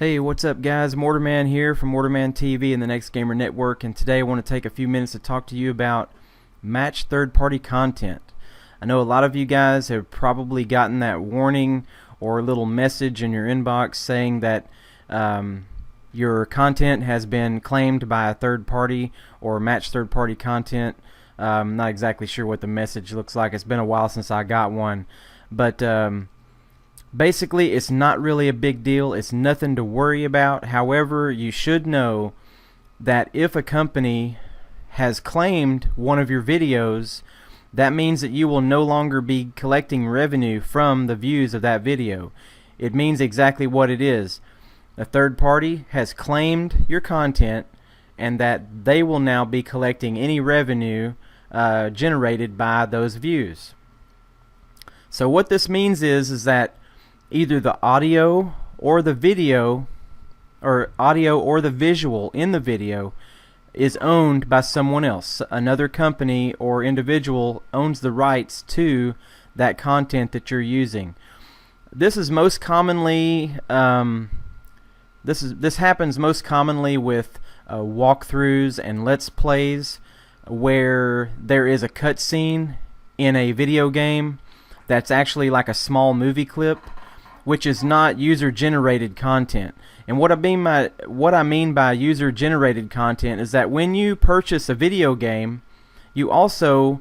Hey, what's up guys? Mortarman here from Mortarman TV and the Next Gamer Network, and today I want to take a few minutes to talk to you about match third-party content. I know a lot of you guys have probably gotten that warning or a little message in your inbox saying that your content has been claimed by a third party or match third-party content. I'm not exactly sure what the message looks like. It's been a while since I got one, but basically, it's not really a big deal. It's nothing to worry about. However, you should know that if a company has claimed one of your videos, that means that you will no longer be collecting revenue from the views of that video. It means exactly what it is. A third party has claimed your content, and that they will now be collecting any revenue generated by those views. So what this means is that either the audio or the video, or audio or the visual in the video, is owned by someone else. Another company or individual owns the rights to that content that you're using. This is most commonly this happens most commonly with walkthroughs and let's plays, where there is a cutscene in a video game that's actually like a small movie clip, which is not user-generated content. And what I mean by user-generated content is that when you purchase a video game, you also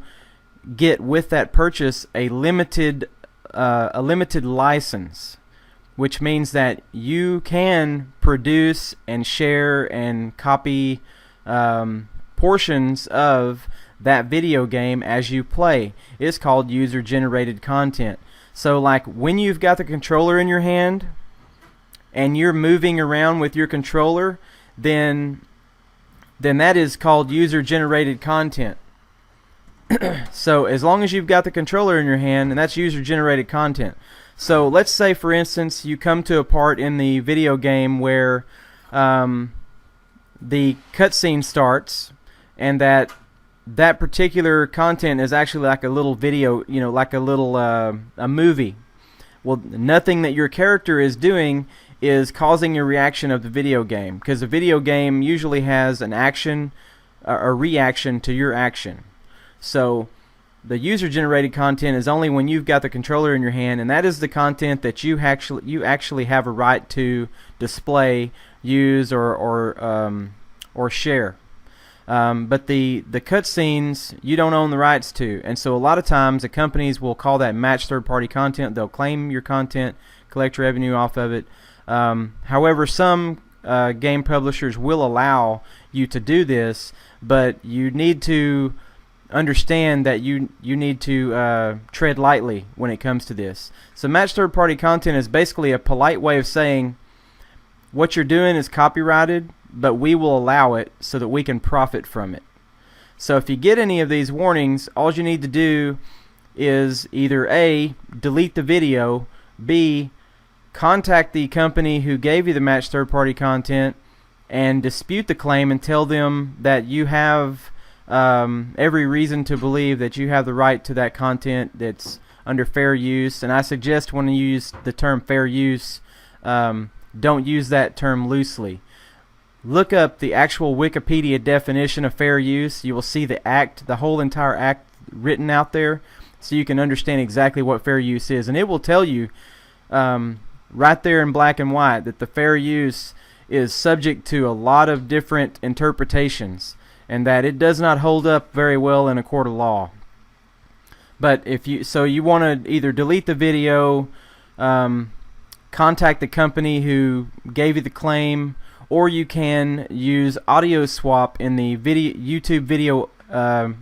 get with that purchase a limited license, which means that you can produce and share and copy portions of that video game as you play. It's called user-generated content. So like when you've got the controller in your hand and you're moving around with your controller, then that is called user-generated content. So as long as you've got the controller in your hand, and that's user-generated content. So let's say, for instance, you come to a part in the video game where the cutscene starts, and that particular content is actually like a little video, like a little a movie. Well, nothing that your character is doing is causing a reaction of the video game, because the video game usually has an action, a reaction to your action. So the user-generated content is only when you've got the controller in your hand, and that is the content that you actually have a right to display, use, or share. But the cutscenes, you don't own the rights to, and so a lot of times the companies will call that match third-party content. They'll claim your content, collect revenue off of it. However, some game publishers will allow you to do this, but you need to understand that you need to tread lightly when it comes to this. So match third-party content is basically a polite way of saying what you're doing is copyrighted, but we will allow it so that we can profit from it. So if you get any of these warnings, all you need to do is either A, delete the video, B, contact the company who gave you the match third-party content and dispute the claim and tell them that you have every reason to believe that you have the right to that content that's under fair use. And I suggest when you use the term fair use, don't use that term loosely. Look up the actual Wikipedia definition of fair use. You will see the whole entire act written out there, so you can understand exactly what fair use is. And it will tell you right there in black and white that the fair use is subject to a lot of different interpretations, and that it does not hold up very well in a court of law. But you want to either delete the video, contact the company who gave you the claim, or you can use audio swap in the YouTube video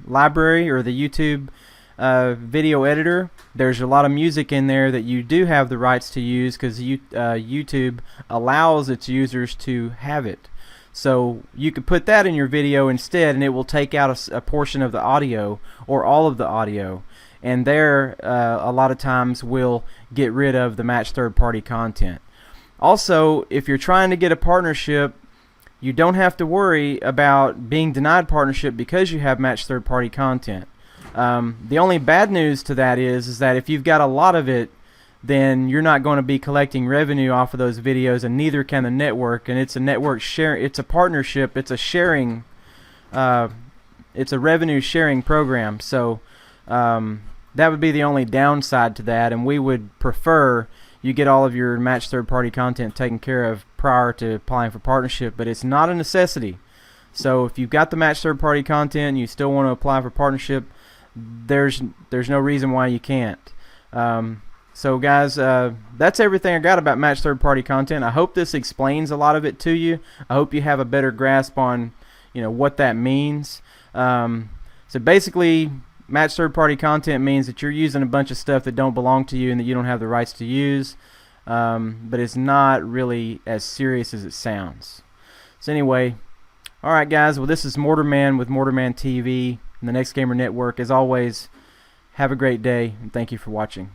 library, or the YouTube video editor. There's a lot of music in there that you do have the rights to use, because YouTube allows its users to have it. So you could put that in your video instead, and it will take out a portion of the audio or all of the audio. And there, a lot of times, will get rid of the match third-party content. Also, if you're trying to get a partnership, you don't have to worry about being denied partnership because you have match third-party content. The only bad news to that is that if you've got a lot of it, then you're not going to be collecting revenue off of those videos, and neither can the network. And it's a network share, it's a partnership, it's a sharing, it's a revenue sharing program. So that would be the only downside to that, and we would prefer you get all of your match third-party content taken care of prior to applying for partnership, but it's not a necessity. So if you've got the match third-party content and you still want to apply for partnership, there's no reason why you can't. So guys, that's everything I got about match third-party content. I hope this explains a lot of it to you. I hope you have a better grasp on what that means. So basically, match third-party content means that you're using a bunch of stuff that don't belong to you and that you don't have the rights to use, but it's not really as serious as it sounds. So anyway, alright guys, well, this is Mortarman with Mortarman TV and the Next Gamer Network. As always, have a great day, and thank you for watching.